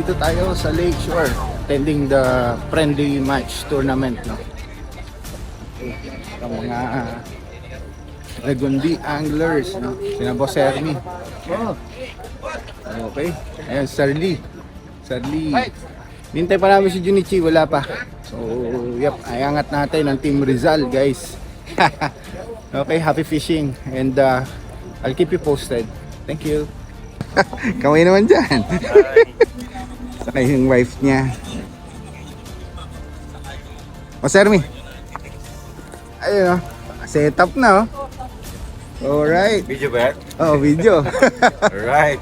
Dito tayo sa Lakeshore, attending the friendly match tournament, no? Ang mga Lagundi anglers, no? Sina Boss Ernie. Okay. Ayan, Sir Lee. Hintay pa namin si Junichi, wala pa. So, yep, ayangat natin ang Team Rizal, guys. Okay, happy fishing. And I'll keep you posted. Thank you. Kamay naman dyan. Saka yung wife niya. O, Sir Mi. Ayun, set up na, oh. Alright. Video ba? Oh, video. Alright.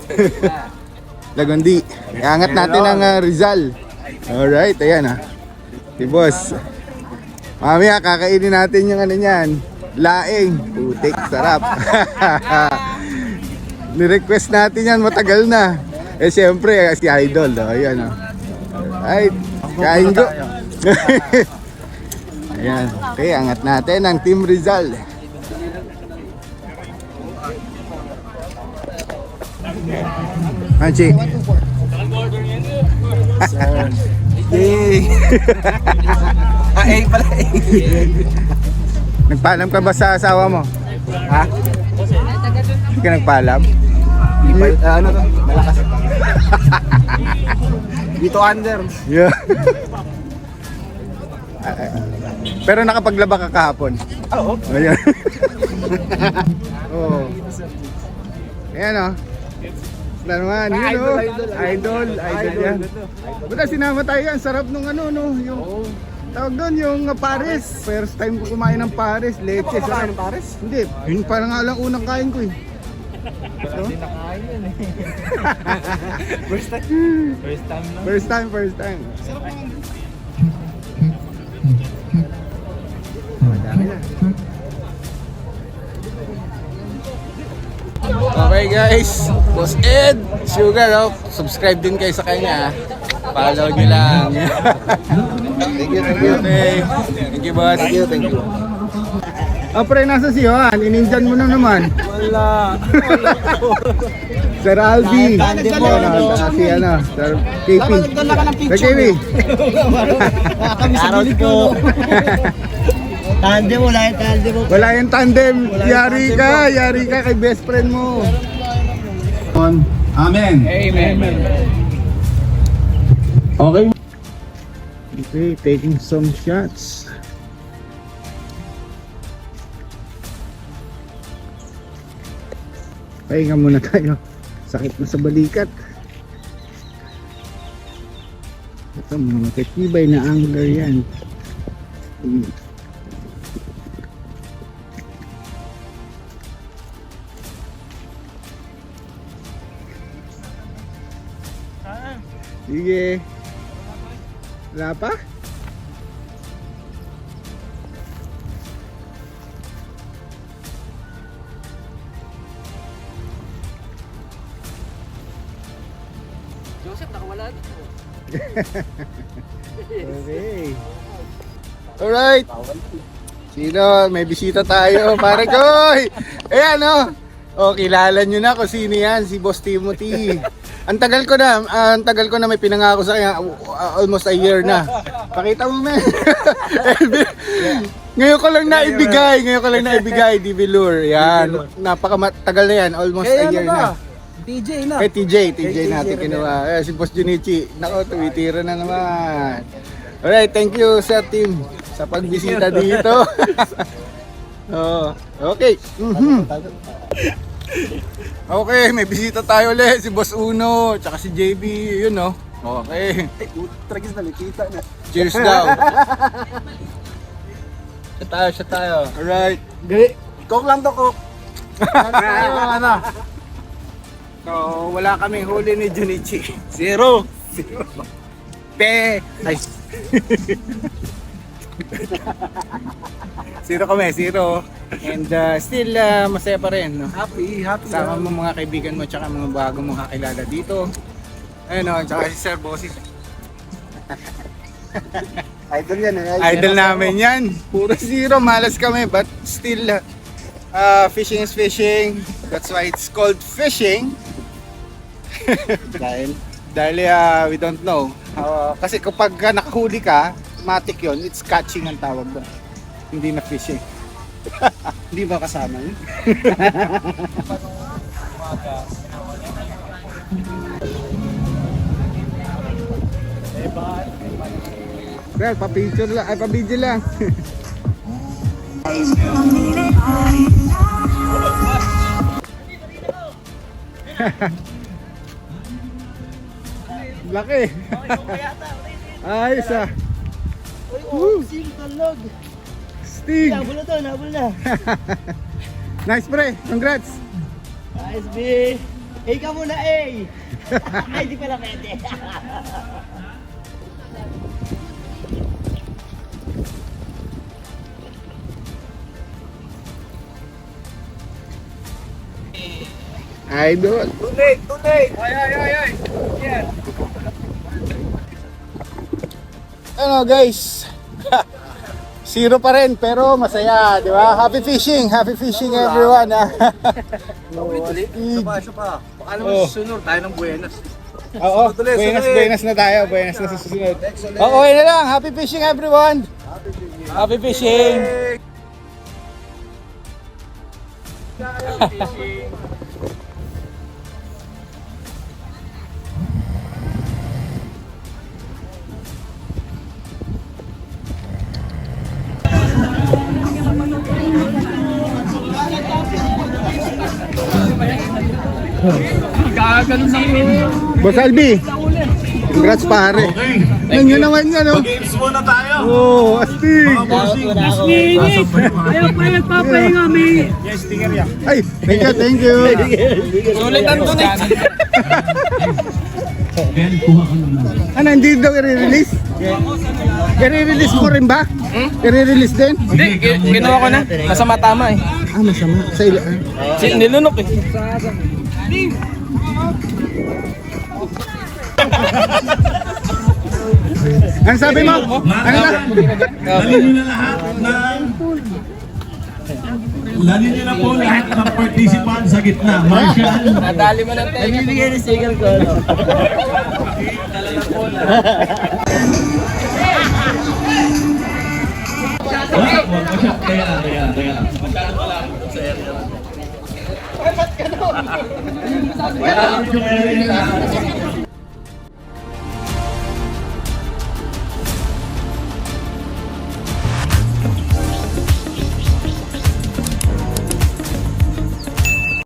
Lagundi. Iangat natin ang Rizal. Alright, ayan, si boss. Mamaya, kakainin natin yung ano niyan. Laing. Putik, sarap. Ni-request natin yan, matagal na. Eh, siyempre, si Idol, oh. Ayan, oh. Alright. Kain ko. Ayan. Okay, angat natin ang Team Rizal. Manchi. Yay! Pala Nagpaalam ka ba sa asawa mo? Ha? Hindi ka nagpaalam? Ano to? Malakas. Dito under. Yeah. Pero nakapaglaba ka kahapon. Oo. Ayan. Oh. Ayan, oh. Wala naman, yun, oh. Idol yan. Wala, sinama tayo yan. Sarap nung ano, no. Yung tawag doon, yung Paris. First time ko kumain ng Paris. Leche. Kumain ng Paris? Hindi, yun parang nga lang unang kain ko, eh. Hindi nakain yun eh. First time. First time. Okay guys, Boss Ed Sugar, oh. Subscribe din kayo sa kanya. Follow nyo lang. Thank you. Okay. Thank you, boss. Thank you. Oh, pre, nasa si Juan? Ininjan mo na naman. Wala. Sir Albi. Si ano, Sir KP. Sir KP. Shoutout ko. Tandem, wala yung tandem mo. Wala yung tandem. Yari ka kay best friend mo. Amen. Okay. Okay, taking some shots. Pahinga muna tayo. Sakit na sa balikat. Ito, mga matitibay na angler yan. Sige. Wala pa? Joseph, nakawala dito. Okay. Alright. Sino? May bisita tayo. Pare Koy! Ayan, oh. Oh, kilala nyo na kung sino yan. Si Boss Timothy. Ang tagal ko na may pinangako sa kanya, almost a year na. Pakita mo, man. Ngayon ko lang naibigay, DV Lure. Yan, napakatagal na yan, almost a year na. TJ na. Eh, TJ natin kinuha. Si Boss Junichi, nako, tumitira na naman. Alright, thank you sa team sa pagbisita dito. Oh, okay. Okay, may bisita tayo ulit, si Boss Uno, tsaka si JB, yun, no? Okay. Tragis na, kita na. Cheers daw. Siya tayo. Alright. Coke lang to, Coke. Ano? So, wala kaming huli ni Junichi. Zero. Pe! Ay. Zero. And still masaya pa rin, no? Happy. Sama mo mga kaibigan mo tsaka mga bago mong kakilala dito. Ayun, no? Tsaka si Sir Bossy. Idol yan eh. Idol namin yan. Puro zero, malas kami. But still, fishing is fishing. That's why it's called fishing. Dahil Dahil we don't know. Kasi kapag nakahuli ka, matik yon, it's catching ang tawag doon. Hindi na fishing. Hindi ba kasama yun? Well, pa-picture lang, ay pa-video lang. Laki. Ayos ah. Woo. Stig. Nabul na to, nabul na. Nice pre, congrats. Nice, B. A ka muna, A. Ay, di pala pwede. Idol. Tunay! Ay! Yan! Ano guys? Zero pa rin pero masaya, di ba? Happy fishing everyone. Isa pa. Baka naman susunod tayo ng Buenas. Oo, buenas na tayo, buenas na sa susunod. Okay na lang, happy fishing everyone. Happy fishing. Gaganon na Boss Albi, congrats pare. Yan yun naman yan, no? Games muna tayo. Oh, astig. Ayaw pa nagpapahinga, may. Ay, thank you. Sulit ang tunay. Ano, hindi daw i-release? I-release mo rin ba? I-release din? Hindi, ginawa ko na. Masama tama eh. Ah, masama. Sa ilaan. Nilunok eh. Ano sabi mo? Ano na? Lalin nyo na lahat ng... Lalin nyo na po lahat ng participant sa gitna. Marshall. Nadali mo ng tenga. Nagbibigay ng sigal ko, ano? Wag mo siya. Kaya. Magkano pala sa area? Kaya yung area.